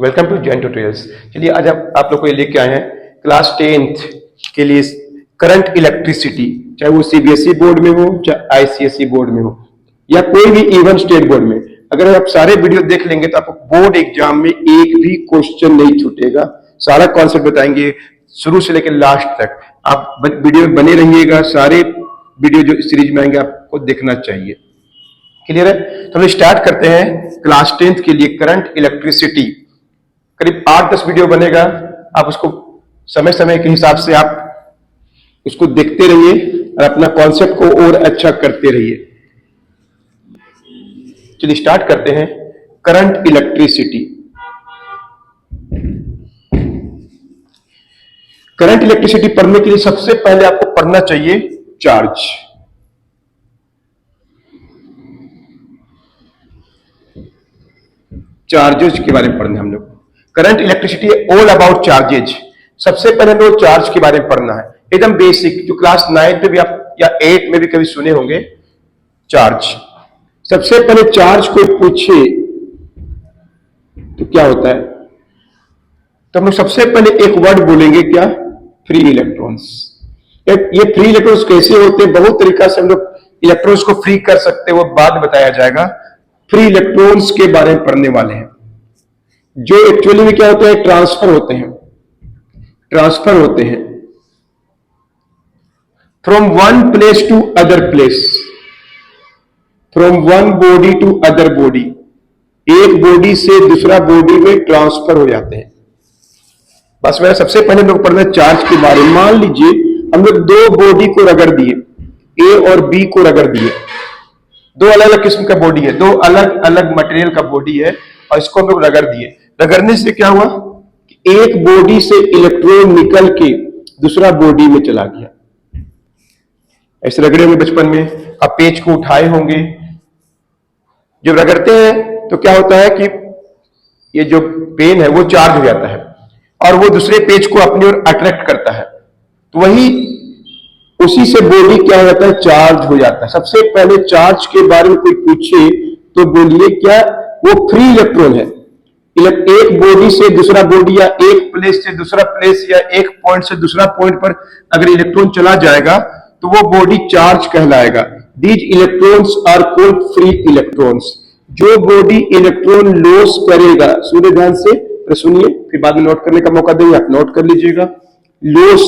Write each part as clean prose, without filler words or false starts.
Welcome to Jain tutorials. चलिए आज आप लोग को ये लेके आए हैं क्लास 10th के लिए करंट इलेक्ट्रिसिटी, चाहे वो सीबीएसई बोर्ड में हो, चाहे आईसीएसई बोर्ड में हो, या कोई भी इवन स्टेट बोर्ड में। अगर आप सारे वीडियो देख लेंगे तो आपको बोर्ड एग्जाम में एक भी क्वेश्चन नहीं छूटेगा। सारा कॉन्सेप्ट बताएंगे शुरू से लेकर लास्ट तक। आप वीडियो में बने रहिएगा, सारे वीडियो जो सीरीज में आएंगे आपको देखना चाहिए। क्लियर है? तो हम स्टार्ट करते हैं क्लास 10th के लिए करंट इलेक्ट्रिसिटी। करीब 8-10 वीडियो बनेगा, आप उसको समय समय के हिसाब से आप उसको देखते रहिए और अपना कॉन्सेप्ट को और अच्छा करते रहिए। चलिए स्टार्ट करते हैं करंट इलेक्ट्रिसिटी। करंट इलेक्ट्रिसिटी पढ़ने के लिए सबसे पहले आपको पढ़ना चाहिए चार्ज। चार्जेज के बारे में पढ़ना हम लोग। Current electricity all about charges. सबसे पहले हम लोग चार्ज के बारे में पढ़ना है, एकदम बेसिक, जो क्लास 9 में भी आप या 8 में भी कभी सुने होंगे। चार्ज, सबसे पहले चार्ज कोई पूछे तो क्या होता है, तो हम लोग सबसे पहले एक वर्ड बोलेंगे, क्या? Free electrons. ये फ्री इलेक्ट्रॉन्स कैसे होते हैं? बहुत तरीका से हम लोग इलेक्ट्रॉन्स को फ्री कर सकते हैं, वो बाद बताया जाएगा। फ्री इलेक्ट्रॉन्स के बारे में पढ़ने वाले हैं, जो एक्चुअली में क्या होते हैं, ट्रांसफर होते हैं। ट्रांसफर होते हैं from one place to other place, from one body to other body. एक बॉडी से दूसरा बॉडी में ट्रांसफर हो जाते हैं। बस मेरा सबसे पहले लोग पढ़ना चार्ज के बारे में। मान लीजिए हम लोग दो बॉडी को रगड़ दिए, ए और बी को रगड़ दिए। दो अलग अलग किस्म का बॉडी है, दो अलग अलग मटेरियल का बॉडी है, और इसको हम लोग रगड़ दिए। रगड़ने से क्या हुआ कि एक बॉडी से इलेक्ट्रॉन निकल के दूसरा बॉडी में चला गया। ऐसे रगड़े होंगे बचपन में, आप पेज को उठाए होंगे। जब रगड़ते हैं तो क्या होता है कि ये जो पेन है वो चार्ज हो जाता है और वो दूसरे पेज को अपनी ओर अट्रैक्ट करता है, तो वही उसी से बॉडी क्या हो जाता है, चार्ज हो जाता है। सबसे पहले चार्ज के बारे में कोई पूछे तो बोलिए क्या? वो फ्री इलेक्ट्रॉन है। एक बॉडी से दूसरा बॉडी, या एक प्लेस से दूसरा प्लेस, या एक पॉइंट से दूसरा पॉइंट पर अगर इलेक्ट्रॉन चला जाएगा तो वो बॉडी चार्ज कहलाएगा। These electrons are called free electrons. जो बॉडी इलेक्ट्रॉन लॉस करेगा, सुनिए ध्यान से, तो सुनिए, फिर बाद में नोट करने का मौका देंगे, आप नोट कर लीजिएगा। लॉस,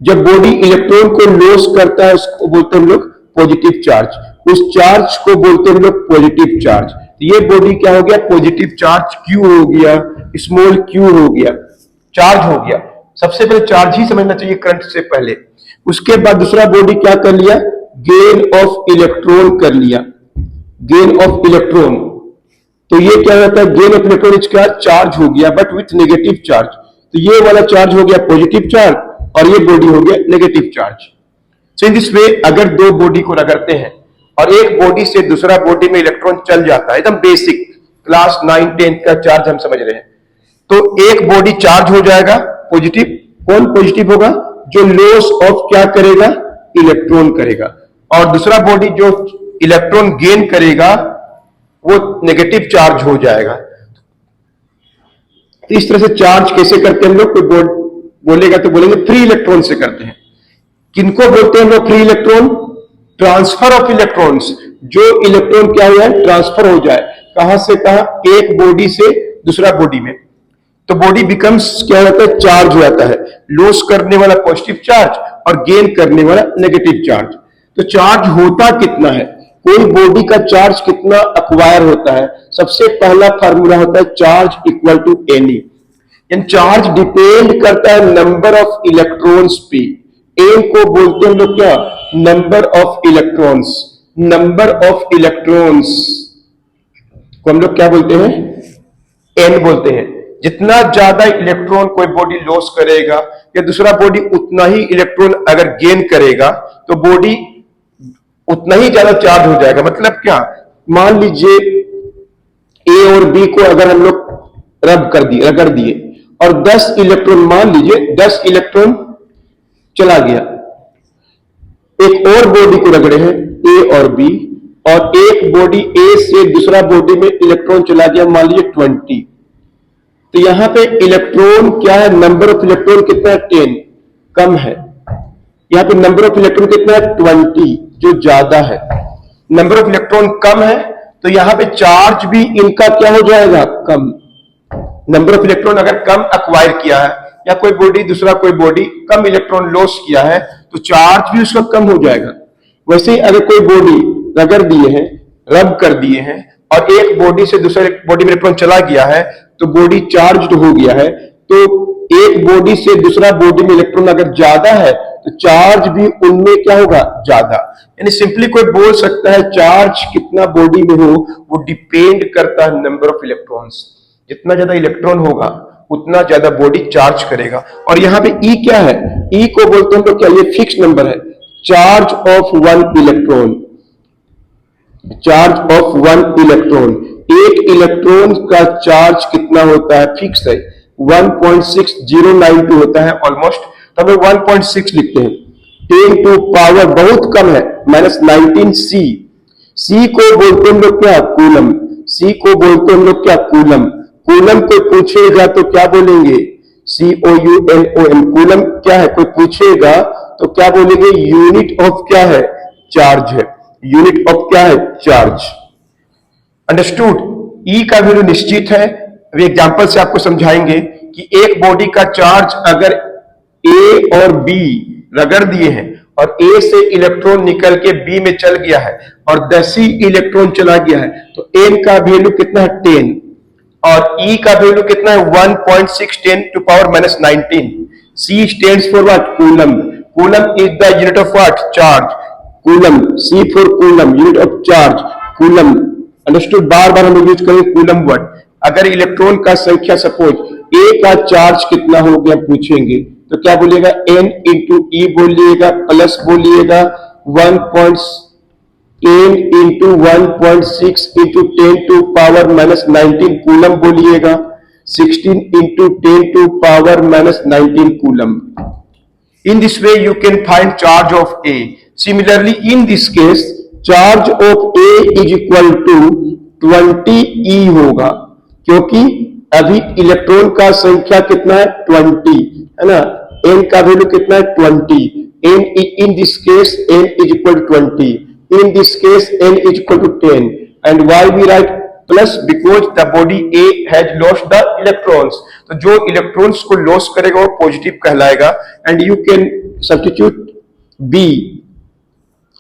जब बॉडी इलेक्ट्रॉन को लॉस करता है उसको बोलते हैं हम लोग पॉजिटिव चार्ज। उस चार्ज को बोलते हैं हम लोग पॉजिटिव चार्ज। ये बॉडी क्या हो गया? Positive charge. क्यू हो गया, स्मॉल क्यू हो गया, चार्ज हो गया। सबसे पहले चार्ज ही समझना चाहिए करंट से पहले। उसके बाद दूसरा बॉडी क्या कर लिया? गेन ऑफ इलेक्ट्रॉन कर लिया। गेन ऑफ इलेक्ट्रॉन, तो ये क्या होता है? गेन ऑफ इलेक्ट्रॉन इसका चार्ज हो गया बट विथ नेगेटिव चार्ज। तो ये वाला चार्ज हो गया पॉजिटिव चार्ज और ये बॉडी हो गया negative charge. So in this वे अगर दो बॉडी को रगड़ते हैं और एक बॉडी से दूसरा बॉडी में इलेक्ट्रॉन चल जाता है, एकदम बेसिक क्लास 9-10 का चार्ज हम समझ रहे हैं, तो एक बॉडी चार्ज हो जाएगा पॉजिटिव। कौन पॉजिटिव होगा? जो लॉस ऑफ क्या करेगा? इलेक्ट्रॉन करेगा। और दूसरा बॉडी जो इलेक्ट्रॉन गेन करेगा वो नेगेटिव चार्ज हो जाएगा। तो इस तरह से चार्ज कैसे करते हैं हम लोग? कोई बोलेगा तो बोलेंगे फ्री इलेक्ट्रॉन से करते हैं। किनको बोलते हैं हम लोग free electron? Transfer of electrons. जो इलेक्ट्रॉन क्या हुआ है? ट्रांसफर हो जाए। कहां से कहां? एक बॉडी से दूसरा बॉडी में। तो बॉडी बिकम्स क्या होता है? चार्ज हो जाता है। लॉस करने वाला पॉजिटिव चार्ज और गेन करने वाला नेगेटिव चार्ज। तो चार्ज होता कितना है? कोई बॉडी का चार्ज कितना अक्वायर होता है? सबसे पहला फार्मूला होता है charge equal to n e. Charge depend करता है नंबर ऑफ इलेक्ट्रॉन्स पे। एन को बोलते हैं हम लोग क्या? Number of electrons. Number of electrons को हम लोग क्या बोलते हैं? एन बोलते हैं। जितना ज्यादा इलेक्ट्रॉन कोई बॉडी लॉस करेगा या दूसरा बॉडी उतना ही इलेक्ट्रॉन अगर गेन करेगा तो बॉडी उतना ही ज्यादा चार्ज हो जाएगा। मतलब क्या? मान लीजिए ए और बी को अगर हम लोग रगड़ दिए और 10 इलेक्ट्रॉन, मान लीजिए 10 इलेक्ट्रॉन चला गया। एक और बॉडी को रगड़े हैं ए और बी, और एक बॉडी ए से दूसरा बॉडी में इलेक्ट्रॉन चला गया, मान लीजिए 20। तो यहां पे इलेक्ट्रॉन क्या है, नंबर ऑफ इलेक्ट्रॉन कितना है, 10, कम है। यहां पे नंबर ऑफ इलेक्ट्रॉन कितना है, 20, जो ज्यादा है। नंबर ऑफ इलेक्ट्रॉन कम है तो यहां पे चार्ज भी इनका क्या हो जाएगा, कम। नंबर ऑफ इलेक्ट्रॉन अगर कम एक्वायर किया है या कोई बॉडी दूसरा कोई बॉडी कम इलेक्ट्रॉन लॉस किया है तो चार्ज भी उसका कम हो जाएगा। वैसे ही अगर कोई बॉडी रगड़ दिए हैं, रब कर दिए हैं और एक बॉडी से दूसरे बॉडी में इलेक्ट्रॉन चला गया है तो बॉडी चार्ज हो गया है, तो एक बॉडी से दूसरा बॉडी में इलेक्ट्रॉन अगर ज्यादा है तो चार्ज भी उनमें क्या होगा, ज्यादा। यानी सिंपली कोई बोल सकता है चार्ज कितना बॉडी में हो वो डिपेंड करता है नंबर ऑफ इलेक्ट्रॉन्स। जितना ज्यादा इलेक्ट्रॉन होगा उतना ज्यादा बॉडी चार्ज करेगा। और यहां पे ई क्या है, ई को बोलते हैं तो क्या, ये फिक्स नंबर है, charge of one electron. Charge of one electron, एक इलेक्ट्रॉन का चार्ज कितना होता है, फिक्स है, 1.6092 होता है ऑलमोस्ट। तो हम 1.6 लिखते हैं। 10 टू पावर बहुत कम है, -19 सी। सी को बोलते हैं हम लोग क्या, कूलम। सी को बोलते हैं हम लोग क्या, कूलम। कूलम कोई पूछेगा तो क्या बोलेंगे, COULOM। कूलम क्या है, कोई पूछेगा तो क्या बोलेंगे, यूनिट ऑफ क्या है, चार्ज है। यूनिट ऑफ क्या है, चार्ज। अंडरस्टूड। ई का वैल्यू निश्चित है। अभी एग्जांपल से आपको समझाएंगे कि एक बॉडी का चार्ज अगर ए और बी रगड़ दिए हैं और ए से इलेक्ट्रॉन निकल के बी में चल गया है और 10 ही इलेक्ट्रॉन चला गया है तो एन का वैल्यू कितना है, 10, और ई का वैल्यू कितना है, 1.610 to power -19। C stands for what, coulomb. Coulomb is the unit of what, charge. Coulomb, C for coulomb, unit of charge, coulomb. Understood. बार बार हम लोग यूज करेंगे कूलम वर्ड। अगर इलेक्ट्रॉन का संख्या सपोज ए का चार्ज कितना हो गया पूछेंगे तो क्या बोलिएगा, n इंटू ई बोलिएगा, प्लस बोलिएगा 1.10 into 1.6 into 10 to power -19 coulomb बोलिएगा, 16 into 10 to power -19 coulomb. In this way you can find charge of A. Similarly in this case charge of A is equal to 20 E होगा, क्योंकि अभी electron का संख्या कितना है, 20 है ना। n का वैल्यू कितना है, 20। n in this case n is equal to 20, in this case n is equal to 10, and why we write plus, because the body A has lost the electrons. तो जो इलेक्ट्रॉन्स को loss करेगा वो positive कहलाएगा। And you can substitute B,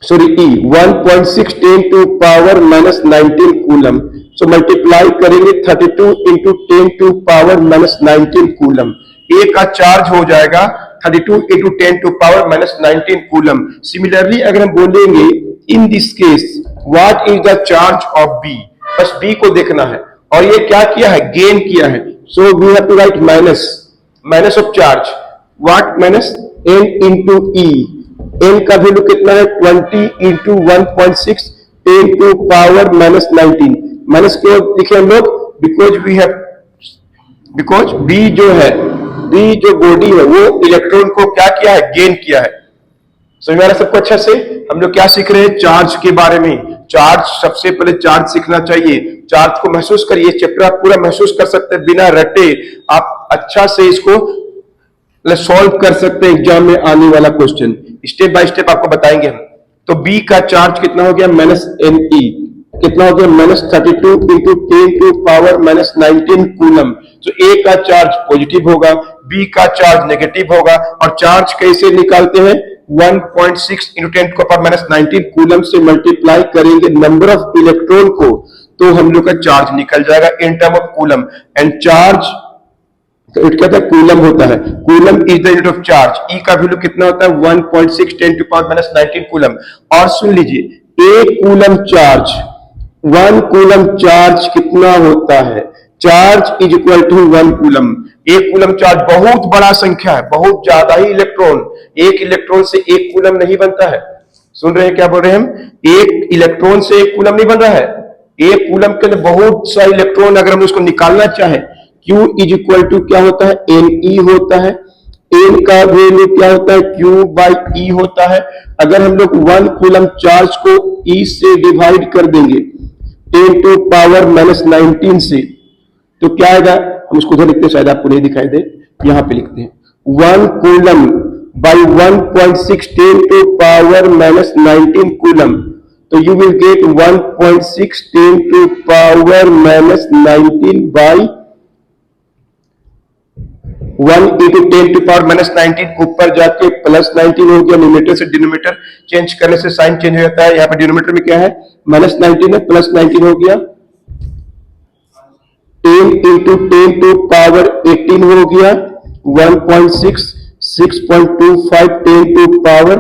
sorry E, 1.610 to power -19 coulomb. So multiply करेंगे 32 into 10 to power -19 coulomb. A का charge हो जाएगा 32 into 10 to power -19 coulomb. Similarly अगर हम बोलेंगे in this case what is the charge of B, बस B को देखना है। और ये क्या किया है, गेन किया है। So we have to write minus of charge, what, minus n into e. n का वैल्यू कितना है, 20 इंटू 1.6 10 टू पावर -19। माइनस क्यों लिखे हम लोग, बिकॉज बी जो है, बी जो बॉडी है वो इलेक्ट्रॉन को क्या किया है, गेन किया है। समझ में आ रहा है सबको अच्छे से। हम लोग क्या सीख रहे हैं, चार्ज के बारे में। चार्ज, सबसे पहले चार्ज सीखना चाहिए। चार्ज को महसूस करिए, चैप्टर आप पूरा महसूस कर सकते हैं बिना रटे। आप अच्छा से इसको सॉल्व कर सकते हैं एग्जाम में आने वाला क्वेश्चन। स्टेप बाय स्टेप आपको बताएंगे हम। तो बी का चार्ज कितना हो गया, -Ne। कितना हो गया, -32 इंटू 10 टू पावर -19 कूलम। तो ए का चार्ज पॉजिटिव होगा, बी का चार्ज नेगेटिव होगा। और चार्ज कैसे निकालते हैं, 1.6 इंटू 10 टू पावर -19 कूलम से मल्टीप्लाई करेंगे नंबर ऑफ इलेक्ट्रॉन को तो हम लोग का चार्ज निकल जाएगा in term of coulomb. And charge क्या था, कूलम होता है। Coulomb is the unit of charge. E का वैल्यू कितना होता है, 1.610 टू पावर -19 कूलम। और सुन लीजिए, एक कूलम चार्ज, 1 कूलम चार्ज कितना होता है, charge is equal to 1 coulomb. एक कूलम चार्ज बहुत बड़ा संख्या है, बहुत ज्यादा ही इलेक्ट्रॉन। एक इलेक्ट्रॉन से एक कूलम नहीं बनता है। सुन रहे हैं क्या बोल रहे हैं हम, एक इलेक्ट्रॉन से एक कूलम नहीं बन रहा है। एक कूलम के अंदर बहुत सा इलेक्ट्रॉन अगर हम उसको निकालना चाहे, Q इज इक्वल टू क्या होता है, Ne होता है। n का वैल्यू क्या होता है, Q बाई E होता है। अगर हम लोग 1 कूलम चार्ज को E से डिवाइड कर देंगे 10 टू पावर -19 से, तो क्या आएगा, हम उसको उधर लिखते हैं, शायद आपको नहीं दिखाई दे, यहां पे लिखते हैं 1 coulomb by 1.6 10 to power minus 19 coulomb. So you will get 1.6 10 to power minus 19 by 1 into 10 to power minus 19, ऊपर जाके प्लस 19 हो गया, न्यूमरेटर से डिनोमिनेटर चेंज करने से साइन चेंज हो जाता है। यहाँ पे डिनोमिनेटर में क्या है, माइनस 19 है, प्लस 19 हो गया, 10 into 10 to power 18 हो गया, 1.6 6.25 10 to power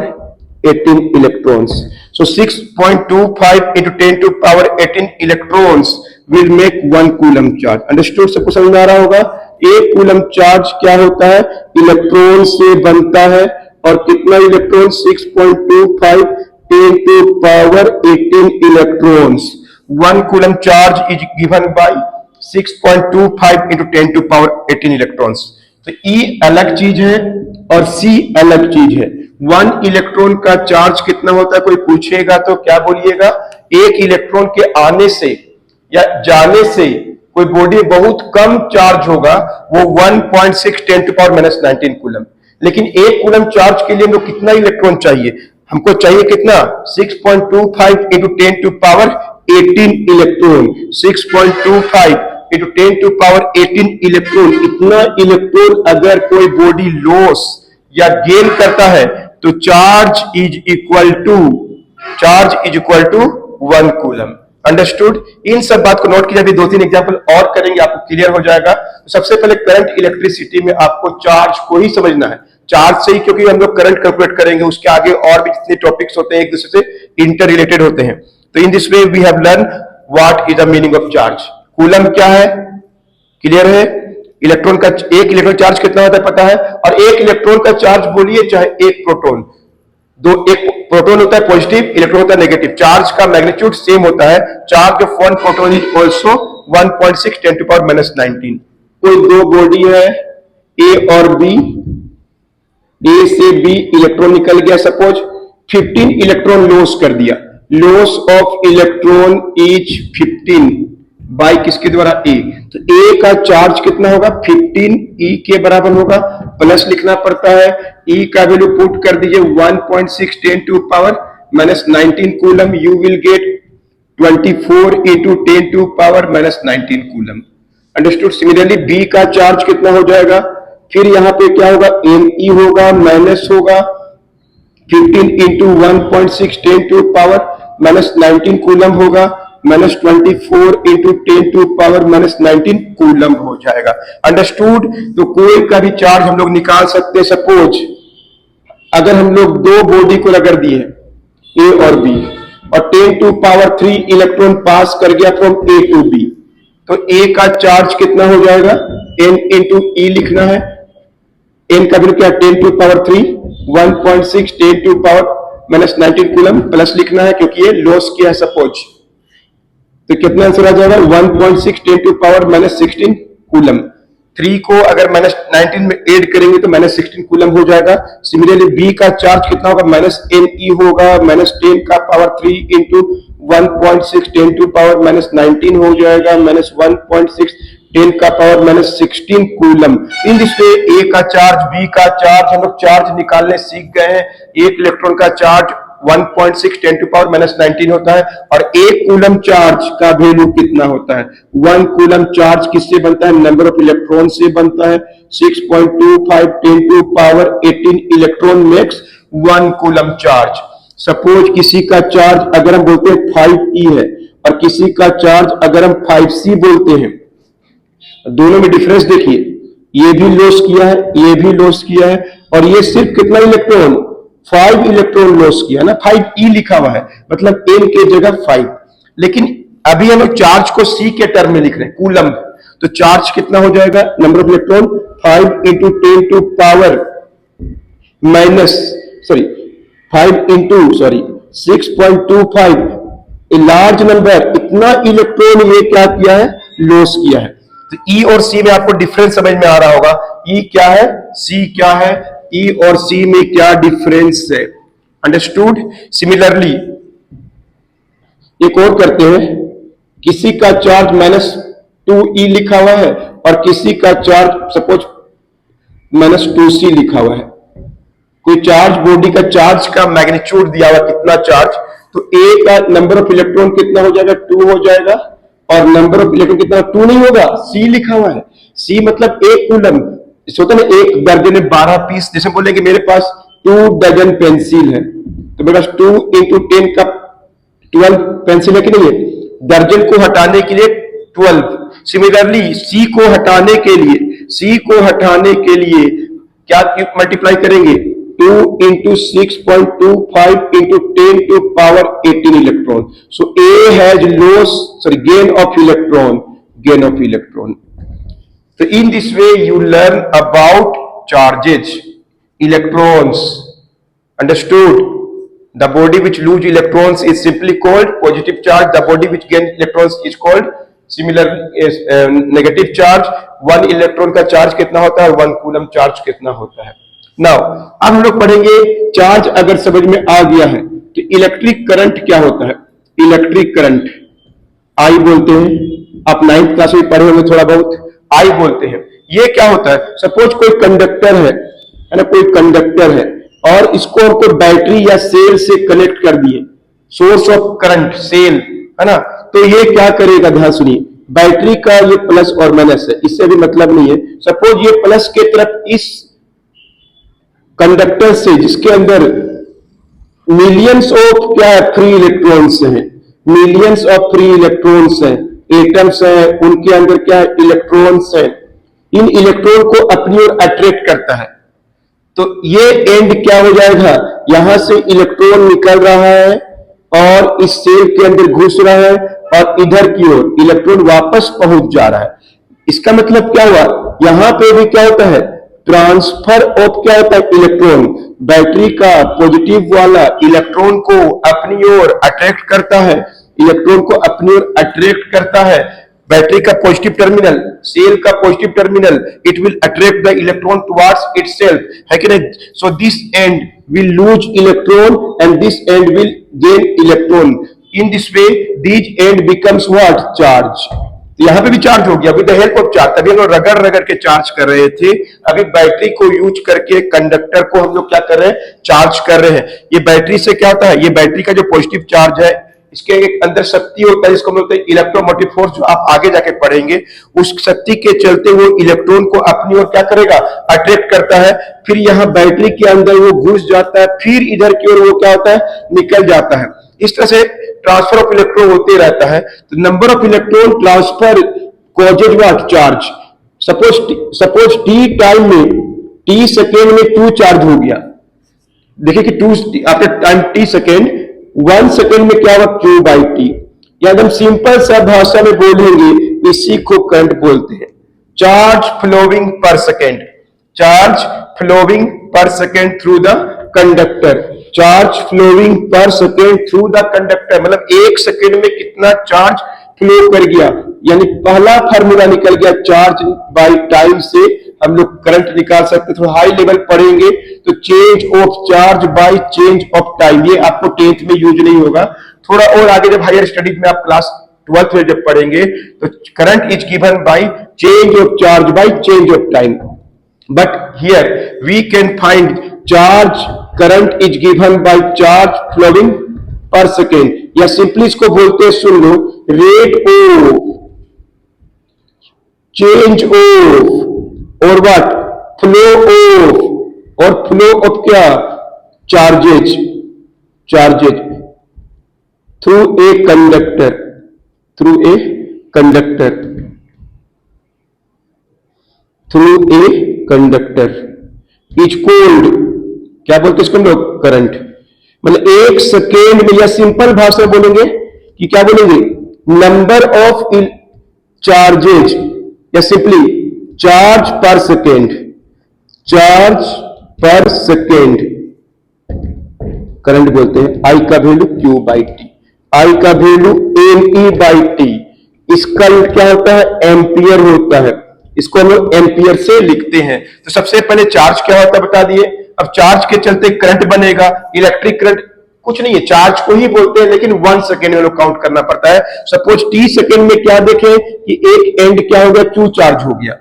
18 electrons. So 6.25 into 10 to power 18 electrons will make 1 coulomb charge. Understood? सबको समझ में आ रहा होगा? एक कूलम चार्ज क्या होता है, इलेक्ट्रॉन से बनता है, और कितना electron, 6.25 10 to power 18 electrons. 1 coulomb charge is given by 6.25 into 10 to power 18 electrons. तो E अलग चीज है और C अलग चीज है। 1 इलेक्ट्रॉन का चार्ज कितना होता है, कोई पूछेगा तो क्या बोलिएगा, एक इलेक्ट्रॉन के आने से या जाने से कोई बॉडी बहुत कम चार्ज होगा, वो 1.6 10 to power minus 19 कूलम। लेकिन एक कूलम चार्ज के लिए हमको कितना इलेक्ट्रॉन चाहिए, हमको चाहिए कितना, 6.25 into 10 to power 18 electron. 6.25 into 10 to power 18 electron. इतना इलेक्ट्रॉन अगर कोई बॉडी लॉस या गेन करता है तो charge is equal to 1 coulomb. Understood? इन सब बात को नोट किया, अभी 2-3 एग्जांपल और करेंगे, आपको क्लियर हो जाएगा। तो सबसे पहले करंट इलेक्ट्रिसिटी में आपको चार्ज को ही समझना है, चार्ज से ही, क्योंकि हम लोग करंट कैलकुलेट करेंगे, उसके आगे और भी जितने टॉपिक्स होते हैं एक दूसरे से इंटर रिलेटेड होते हैं। तो in this way we have learn what is the meaning of charge. Coulomb क्या है, क्लियर है? इलेक्ट्रॉन का, एक इलेक्ट्रॉन चार्ज कितना होता है पता है, और एक इलेक्ट्रॉन का चार्ज बोलिए चाहे एक प्रोटॉन, एक प्रोटॉन होता है पॉजिटिव, इलेक्ट्रॉन होता है नेगेटिव, चार्ज का मैग्नीट्यूड सेम होता है। Charge of 1 proton is also 1.6 10 to power minus 19। कोई दो बॉडी है ए और बी, ए से बी इलेक्ट्रॉन निकल गया, सपोज 15 इलेक्ट्रॉन लॉस कर दिया, loss of electron is 15 by किसके द्वारा, ए। तो ए का चार्ज कितना होगा, 15 ई के बराबर होगा, प्लस लिखना पड़ता है, ई का वैल्यू पुट कर दीजिए 1.6 10 to power minus 19 coulomb, you will get 24 into 10 to power minus 19 coulomb. Understood? Similarly B का चार्ज कितना हो जाएगा, फिर यहां पे क्या होगा, एम ई होगा, माइनस होगा 15 into 1.6 10 to power minus 19 coulomb होगा, minus 24 into 10 to power minus 19 coulomb हो जाएगा। अंडरस्टूड? तो कोई का भी चार्ज हम लोग निकाल सकते हैं। सपोज अगर हम लोग दो बॉडी को रगड़ दिए ए और बी, और 10 to power 3 इलेक्ट्रॉन पास कर गया फ्रॉम ए टू बी, तो ए का चार्ज कितना हो जाएगा, n into e लिखना है, n का वैल्यू क्या, 10 to power 3 1.6 10 to power minus 19 coulomb, plus लिखना है क्योंकि ये लॉस किया है सपोज। तो कितना आंसर आ जाएगा, 1.6 10 to power minus 16 कूलम। 3 को अगर minus 19 में ऐड करेंगे तो minus 16 कूलम हो जाएगा। सिमिलरली बी का चार्ज कितना होगा, minus ne होगा, minus 10 का power 3 into 1.6 10 to power minus 19 हो जाएगा, minus 1.6 10 का power minus 16 coulomb. In this way A का चार्ज, बी का चार्ज, हम लोग चार्ज निकालने सीख गए हैं। एक इलेक्ट्रॉन का चार्ज 1.6 10 to power minus 19 होता है, और एक कूलम चार्ज का वैल्यू कितना होता है, 1 कूलम चार्ज किससे बनता है, नंबर ऑफ इलेक्ट्रॉन से बनता है। 6.25 10 to power 18 electron makes 1 coulomb charge. Suppose किसी का चार्ज अगर हम बोलते हैं 5e है, और किसी का चार्ज अगर हम 5c बोलते हैं, दोनों में डिफरेंस देखिए, ये भी लॉस किया है, ये भी लॉस किया है, और ये सिर्फ कितना इलेक्ट्रॉन, 5 इलेक्ट्रॉन लॉस किया ना, 5e लिखा हुआ है, मतलब n के जगह 5। लेकिन अभी हम चार्ज को c के टर्म में लिख रहे हैं, कूलम, तो चार्ज कितना हो जाएगा, number of electron 5 into 10 to power minus 6.25, a large number, इतना इलेक्ट्रॉन ये क्या किया है, लॉस किया है। तो E और C में आपको डिफरेंस समझ में आ रहा होगा, E क्या है, C क्या है, E और C में क्या डिफरेंस है। अंडरस्टूड? सिमिलरली एक और करते हैं, किसी का चार्ज 2e लिखा हुआ है, और किसी का चार्ज सपोज -2c लिखा हुआ है। कोई चार्ज बॉडी का चार्ज का मैग्नीट्यूड दिया हुआ कितना चार्ज, तो ए का नंबर ऑफ इलेक्ट्रॉन कितना हो जाएगा, 2 हो जाएगा, और नंबर ऑफ इलेक्ट्रॉन कितना, 2 नहीं होगा, सी लिखा हुआ है। सी मतलब एक कूलम, होता है ना एक दर्जन में 12 पीस, जैसे बोलेंगे मेरे पास 2 डजन पेंसिल है, तो मेरे पास 2 इंटू 10 का 12 पेंसिल है कि नहीं है, दर्जन को हटाने के लिए 12। सिमिलरली सी को हटाने के लिए क्या मल्टीप्लाई करेंगे, 2 into 6.25 into 10 to power 18 electron. So A has gain of electron. So in this way you learn about charges, electrons. Understood? The body which lose electrons is simply called positive charge. The body which gain electrons is called negative charge. 1 electron का charge कितना होता है, 1 coulomb charge कितना होता है। Now अब हम लोग पढ़ेंगे चार्ज अगर समझ में आ गया है तो इलेक्ट्रिक करंट क्या होता है। इलेक्ट्रिक करंट आई बोलते हैं, आप 9th क्लास में पढ़े होंगे थोड़ा बहुत, आई बोलते हैं। ये क्या होता है, सपोज कोई कंडक्टर है ना, कोई कंडक्टर है और इसको हमको बैटरी या सेल से कनेक्ट कर दिए, सोर्स ऑफ करंट सेल है ना, तो ये क्या करेगा, ध्यान सुनिए, बैटरी का ये प्लस और माइनस है, इससे भी मतलब नहीं है। सपोज ये प्लस के तरफ इस कंडक्टर से जिसके अंदर मिलियंस ऑफ क्या है, फ्री इलेक्ट्रॉन्स हैं, मिलियंस ऑफ फ्री इलेक्ट्रॉन्स हैं, एटम्स हैं, उनके अंदर क्या है, इलेक्ट्रॉन्स हैं, इन इलेक्ट्रॉन को अपनी ओर अट्रैक्ट करता है। तो ये एंड क्या हो जाएगा, यहां से इलेक्ट्रॉन निकल रहा है और इस सेल के अंदर घुस रहा है और इधर की ओर इलेक्ट्रॉन वापस पहुंच जा रहा है। इसका मतलब क्या हुआ, यहां पे भी क्या होता है, ट्रांसफर ऑफ क्या होता है, इलेक्ट्रॉन। बैटरी का पॉजिटिव वाला इलेक्ट्रॉन को अपनी ओर अट्रैक्ट करता है, इलेक्ट्रॉन को अपनी ओर अट्रैक्ट करता है। बैटरी का पॉजिटिव टर्मिनल, सेल का positive terminal, it will attract the electron towards itself, है कि नहीं। So this and will lose electron and this and will gain electron. In this way this and becomes what, charge. यहां पे भी charge हो गया with the help of charge. तभी हम लोग रगड़ के चार्ज कर रहे थे, अभी बैटरी को यूज करके कंडक्टर को हम लोग क्या कर रहे हैं, चार्ज कर रहे हैं। ये बैटरी से क्या होता है, ये बैटरी का जो पॉजिटिव चार्ज है, इसके एक अंदर शक्ति होता है जिसको हम बोलते हैं इलेक्ट्रोमोटिव फोर्स, जो आप आगे जाके पढ़ेंगे। उस शक्ति के चलते वो इलेक्ट्रॉन को अपनी ओर क्या करेगा, अट्रैक्ट करता है। फिर यहाँ बैटरी के अंदर वो घुस जाता है, फिर इधर की ओर वो क्या होता है, निकल जाता है। इस तरह से ट्रांसफर ऑफ इलेक्ट्रॉन होते रहता है। तो number of electron transfer causes what, charge. Suppose T time में, टी सेकेंड में 2 चार्ज हो गया। देखिए कि 2 after time T second, 1 second में क्या होगा, Q by T। या एकदम सिंपल सा भाषा में बोलेंगे, इसी को करंट बोलते हैं। Charge flowing per second, charge flowing per second through the conductor, charge flowing per second through the conductor, मतलब 1 सेकेंड में कितना चार्ज फ्लो कर गया। यानी पहला फार्मूला निकल गया, चार्ज बाय टाइम से हम लोग करंट निकाल सकते। थोड़ा हाई लेवल पढ़ेंगे तो change of charge by change of time, ये आपको 10th में यूज नहीं होगा। थोड़ा और आगे जब हायर स्टडीज में आप क्लास 12th में जब पढ़ेंगे तो current is given by change of charge by change of time. But here we can find charge current is given by charge flowing per second, या सिंपली इसको बोलते हैं, सुन लो, रेट ऑफ चेंज ऑफ और व्हाट, फ्लो ऑफ, और flow of क्या, charges, charges through a conductor, through a conductor, through a conductor is called, क्या बोलते हैं इसको हम लोग, करंट। मतलब 1 सेकेंड में, या सिंपल भाषा बोलेंगे कि क्या बोलेंगे, नंबर ऑफ चार्जेज, या सिंपली चार्ज पर सेकेंड, चार्ज पर सेकेंड करंट बोलते हैं। आई का वैल्यू Q by T, आई का वैल्यू NE by T। इसका क्या होता है, एम्पियर होता है, इसको हम लोग एम्पियर से लिखते हैं। तो सबसे पहले चार्ज क्या होता है बता दिए। अब चार्ज के चलते करंट बनेगा, इलेक्ट्रिक करंट कुछ नहीं है, चार्ज को ही बोलते हैं, लेकिन 1 सेकेंड में लोग काउंट करना पड़ता है। सपोज t सेकेंड में क्या देखें कि एक एंड क्या हो गया, q चार्ज हो गया।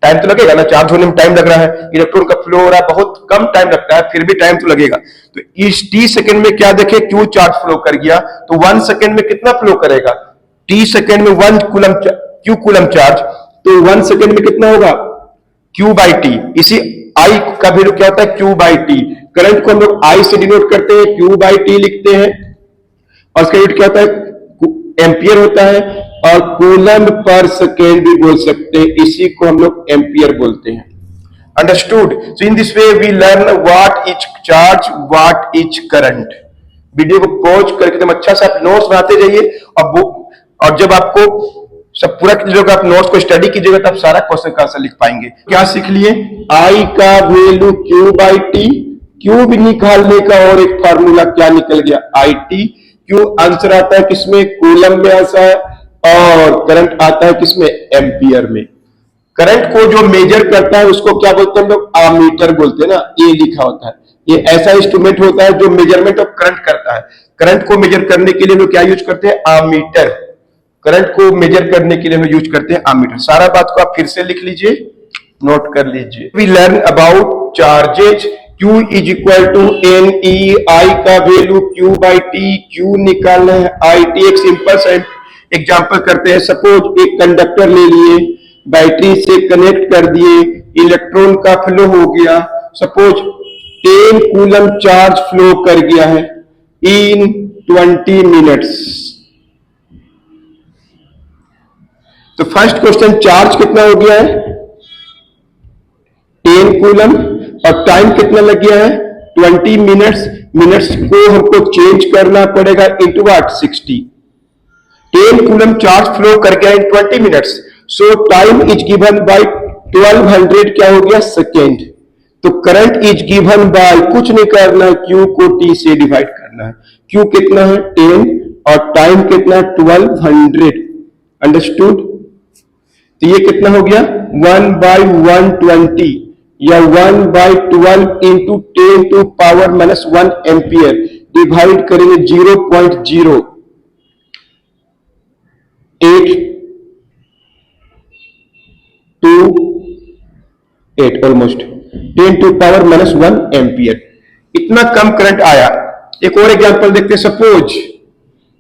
टाइम तो लगेगा ना, चार्ज होने में टाइम लग रहा है, इलेक्ट्रॉन का फ्लो हो रहा है, बहुत कम टाइम लगता है, फिर भी टाइम तो लगेगा। तो इस t सेकेंड में क्या देखें, q चार्ज फ्लो कर गया, तो 1 सेकेंड में कितना फ्लो करेगा, t सेकेंड में 1 कूलम q कूलम चार्ज, तो 1 सेकेंड में कितना होगा, q बाई टी। इसी I का वैल्यू क्या होता है, q बाई टी। करंट को हम लोग I से डिनोट करते हैं, q बाई टी लिखते हैं, और इसका यूनिट क्या होता है, एम्पियर होता है, और कूलम पर सेकेंड भी बोल सकते हैं, इसी को हम लोग एम्पियर बोलते हैं। Understood? So in this way we learn what is charge, what is current. Video को पॉज करके तुम अच्छा से आप नोट्स बनाते जाइए, और जब आपको सब पूरा कीजिएगा, आप नोट्स को स्टडी कीजिएगा, तब सारा क्वेश्चन का आंसर लिख पाएंगे। क्या सीख लिए, I का value Q by t, Q भी निकालने का और एक फार्मूला क्या निकल गया, IT। Q आंसर आता है किसमें, कूलम में आता है, और करंट आता है किसमें, एम्पियर में। करंट को जो मेजर करता है उसको क्या बोलते हैं हम लोग, आमीटर बोलते हैं ना, ये लिखा होता है। ये ऐसा इंस्ट्रूमेंट होता है जो मेजरमेंट ऑफ करंट करता है। करंट को मेजर करने के लिए हम लोग क्या यूज करते हैं, आमीटर। करंट को मेजर करने के लिए हम यूज करते हैं आमीटर। सारा बात को आप फिर से लिख लीजिए, नोट कर लीजिए। We learn about charges. Q is equal to n e, I का value Q by t, Q निकालना है, आई टी। एक सिंपल सा एग्जांपल करते हैं। सपोज एक कंडक्टर ले लिए, बैटरी से कनेक्ट कर दिए, इलेक्ट्रॉन का फ्लो हो गया। सपोज 10 कूलम चार्ज फ्लो कर गया है इन 20 मिनट्स। तो फर्स्ट क्वेश्चन, चार्ज कितना हो गया है, 10 कूलम, और टाइम कितना लग गया है, 20 मिनट्स। मिनट्स को हमको चेंज करना पड़ेगा into what, 60। 10 coulomb charge flow कर गया इन 20 minutes, so time is given bye 1200 क्या हो गया, सेकेंड। तो करंट इज गिवन बाय, कुछ नहीं करना है, Q को T से डिवाइड करना है। Q कितना है, 10, और टाइम कितना है, 1200। अंडरस्टूड? तो ये कितना हो गया, 1 बाई 120 या 1 by 12 into 10 to power minus 1 ampere, divide करेंगे 0.082 almost 10 to power minus 1 ampere. इतना कम करंट आया। एक और एग्जांपल देखते हैं। Suppose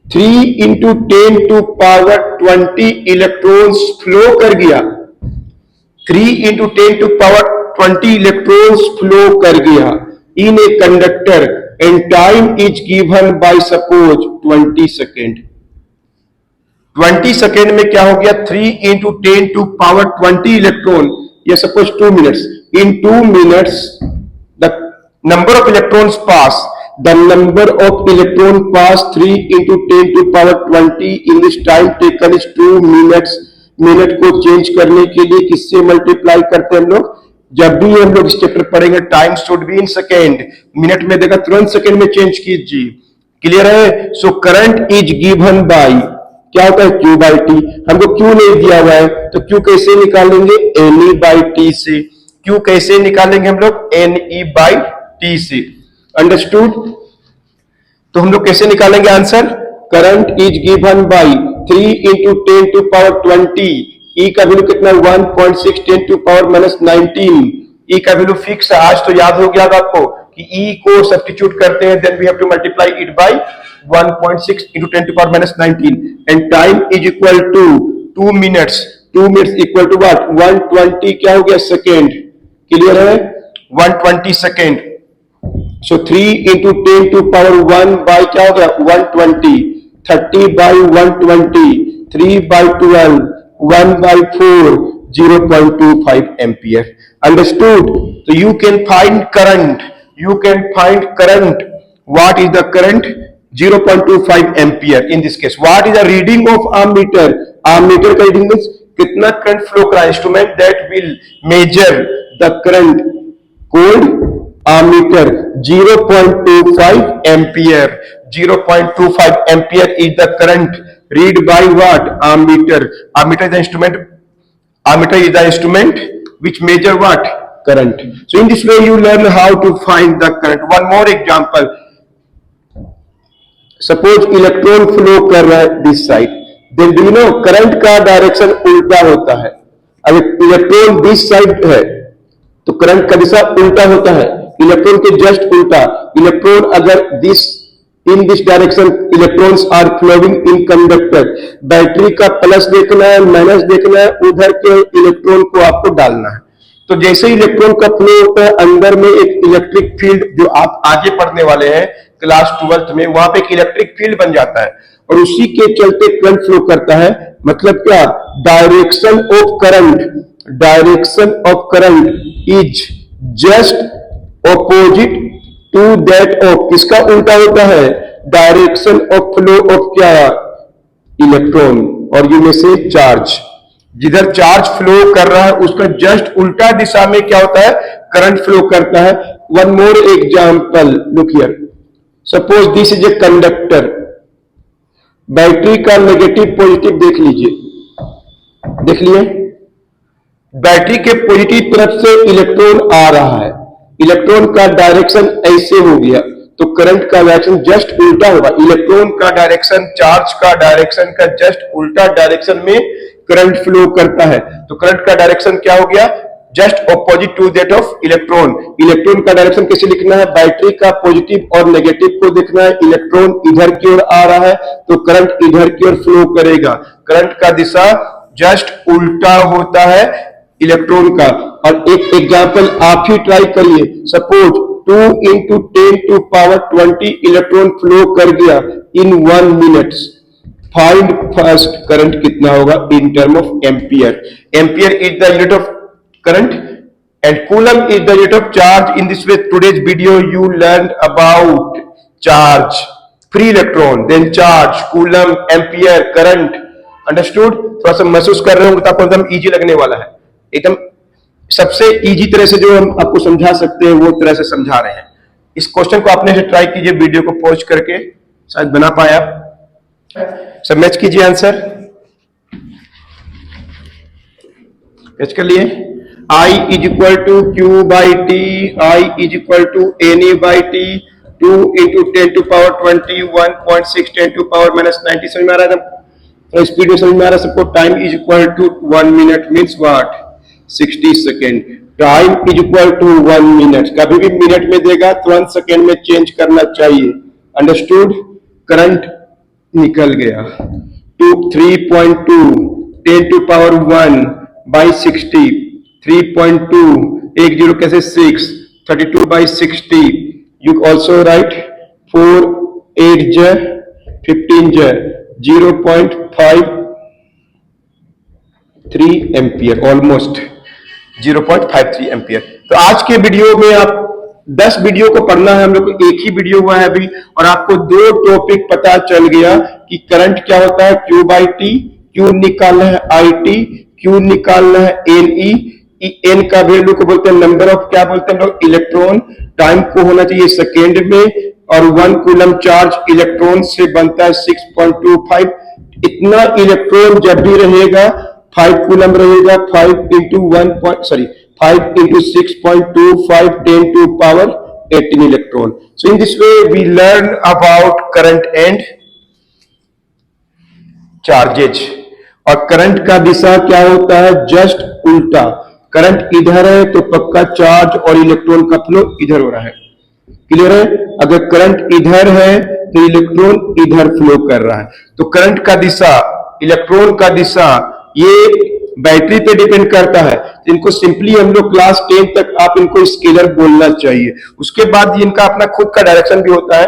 3 into 10 to power 20 electrons flow कर गया। 3 into 10 to power 20 electrons flow कर गया in a conductor, and time is given by suppose 20 second. 20 second में क्या हो गया, 3 इंटू 10 टू पावर 20 इलेक्ट्रॉन, या suppose 2 minutes. In 2 minutes the number of electrons pass, the number of electron pass 3 into 10 to power 20 in this time taken is 2 minutes। Minute को change करने के लिए किससे मल्टीप्लाई करते हैं हम लोग, जब भी हम लोग इस चैप्टर पढ़ेंगे time should be in second. Minute में देगा, तुरंत सेकेंड में चेंज कीजिए। क्लियर है? So current is given bye, क्या होता है, Q बाई टी। हमको Q नहीं दिया हुआ है, तो Q कैसे निकालेंगे, NE बाई टी से। Q कैसे निकालेंगे हम लोग, NE बाई टी से। अंडरस्टूड? तो हम लोग कैसे निकालेंगे answer, current is given by 3 into 10 to power 20, E का वैल्यू कितना, 1.6 10 टू पावर माइनस 19। E का वैल्यू फिक्स है, आज तो याद हो गया आपको कि E को सब्स्टिट्यूट करते हैं, then we have to multiply it by 1.6 into 10 to power minus 19, and time is equal to 2 minutes. 2 minutes equal to what, 120 क्या हो गया, सेकेंड। क्लियर है? 120 second. So 3 into 10 to power 1 by क्या हो गया, 120। 30 by 120, 3 by 12, 1 by 4, 0.25 ampere। Understood? So you can find current. You can find current. What is the current? 0.25 ampere in this case. What is the reading of ammeter? Ammeter का reading means कितना current flow करा, instrument that will measure the current called ammeter, 0.25 ampere। 0.25 ampere is the current read by what, ammeter। Ammeter is the instrument, ammeter is the instrument which measure what, current। So in this way you learn how to find the current। One more example, suppose electron flow कर रहा है this side, then do you know current का direction उल्टा होता है। अगर electron this side है तो करंट का दिशा उल्टा होता है, इलेक्ट्रॉन के जस्ट उल्टा। इलेक्ट्रॉन अगर this in this direction electrons are flowing in conductor, battery का प्लस देखना है माइनस देखना है, उधर के इलेक्ट्रॉन को आपको डालना है। तो जैसे इलेक्ट्रॉन का फ्लो होता है अंदर में एक इलेक्ट्रिक फील्ड, जो आप आगे पढ़ने वाले हैं क्लास 12th में, वहां पे एक इलेक्ट्रिक फील्ड बन जाता है और उसी के चलते करंट फ्लो करता है। मतलब क्या, direction of current is just opposite to that of, इसका उल्टा होता है डायरेक्शन ऑफ फ्लो ऑफ क्या, इलेक्ट्रॉन, और यू में से चार्ज। जिधर चार्ज फ्लो कर रहा है उसका जस्ट उल्टा दिशा में क्या होता है, करंट फ्लो करता है। One more example, look here, suppose this is a conductor, battery का नेगेटिव पॉजिटिव देख लीजिए, देख लिए, बैटरी के पॉजिटिव तरफ से इलेक्ट्रॉन आ रहा है, इलेक्ट्रॉन का डायरेक्शन ऐसे हो गया तो करंट का डायरेक्शन जस्ट उल्टा होगा। इलेक्ट्रॉन का डायरेक्शन चार्ज का डायरेक्शन का जस्ट उल्टा डायरेक्शन में करंट फ्लो करता है, तो करंट का डायरेक्शन क्या हो गया, just opposite to that of electron. Electron का डायरेक्शन कैसे लिखना है, बैटरी का पॉजिटिव और नेगेटिव को देखना है, इलेक्ट्रॉन इधर की ओर आ रहा है तो करंट इधर की ओर फ्लो करेगा, करंट का दिशा जस्ट उल्टा होता है इलेक्ट्रॉन का। और एक एग्जांपल आप ही ट्राई करिए, suppose 2 into 10 to power 20 electron flow कर गया इन 1 मिनट, फाइंड फर्स्ट करंट कितना होगा इन term of ampere. Ampere is the unit of current and coulomb is the unit of charge. In this way today's video you learned about charge, free electron, then charge, coulomb, ampere, current. Understood? थोड़ा सा महसूस कर रहे होंगे तो आपको एकदम easy लगने वाला है, एकदम सबसे इजी तरह से जो हम आपको समझा सकते हैं वो तरह से समझा रहे हैं। इस क्वेश्चन को आपने ट्राई कीजिए, वीडियो को पॉज करके, शायद बना पाया। सब मैच कीजिए, आंसर मैच कर लिए। I is equal to Q by T, I is equal to NA by T, 2 into 10 to power 20, 1.6 10 to power minus 90। समझ में आ रहा है? तो स्पीड में समझ में आ रहा है सबको। Time is equal to 1 minute means what, 60 second. Time is equal to 1 minute, कभी भी मिनट में देगा तुरंत सेकेंड में चेंज करना चाहिए। अंडरस्टूड? करंट निकल गया 3.2 10 to power 1 by 60, 3.2 एक जीरो कैसे 6, 32 by 60। You also write 4 8 j 15 j 0.53 ampere, almost 0.53 ampere. तो आज के वीडियो में आप 10 वीडियो को पढ़ना है, हम लोग को एक ही वीडियो हुआ है अभी, और आपको 2 टॉपिक पता चल गया कि करंट क्या होता है Q by T, Q निकालना है IT, Q निकालना है NE, एन का वैल्यू को बोलते हैं नंबर ऑफ, क्या बोलते हैं हम लोग, इलेक्ट्रॉन। टाइम को होना चाहिए सेकेंड में, और 1 कूलम चार्ज इलेक्ट्रॉन से बनता है 6.25। इतना इलेक्ट्रॉन जब भी रहेगा 5 कूलम रहेगा, 5 into 6.25 10 to power 18 electron. So in this way we learn about current and charges. और करंट का दिशा क्या होता है, जस्ट उल्टा। करंट इधर है तो पक्का चार्ज और इलेक्ट्रॉन का फ्लो इधर हो रहा है। क्लियर है? अगर करंट इधर है तो इलेक्ट्रॉन इधर फ्लो कर रहा है। तो करंट का दिशा, इलेक्ट्रॉन का दिशा, ये बैटरी पे डिपेंड करता है। इनको सिंपली हम लोग क्लास 10 तक आप इनको स्केलर बोलना चाहिए। उसके बाद इनका अपना खुद का डायरेक्शन भी होता है,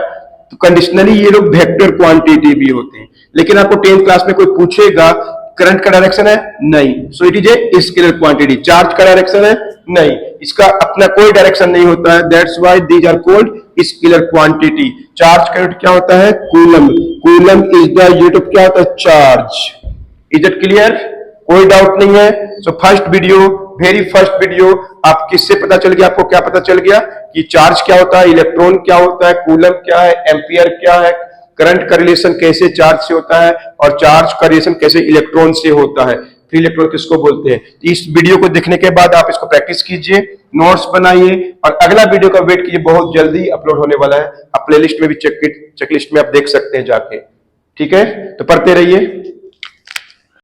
तो कंडीशनली ये लोग वेक्टर क्वांटिटी भी होते हैं। लेकिन आपको 10th क्लास में कोई पूछेगा करंट का डायरेक्शन है, नहीं, so it is a scalar quantity. Charge का डायरेक्शन है, नहीं, इसका अपना कोई डायरेक्शन नहीं होता है, that's why these are called scalar quantity. Charge का यूनिट क्या होता है, coulomb. Coulomb is the unit of क्या होता है, चार्ज। Is it clear? कोई डाउट नहीं है? So first video, very first video, आप किससे पता चल गया, आपको क्या पता चल गया कि चार्ज क्या होता है, इलेक्ट्रॉन क्या होता है, कूलम क्या है, एम्पियर क्या है, करंट का रिलेशन कैसे चार्ज से होता है, और चार्ज का रिलेशन कैसे इलेक्ट्रॉन से होता है। फ्री इलेक्ट्रॉन किसको बोलते हैं। इस वीडियो को देखने के बाद आप इसको प्रैक्टिस कीजिए, नोट्स बनाइए और अगला वीडियो का वेट कीजिए, बहुत जल्दी अपलोड होने वाला है। आप प्लेलिस्ट में भी चेकलिस्ट में आप देख सकते हैं जाके। ठीक है, तो पढ़ते रहिए।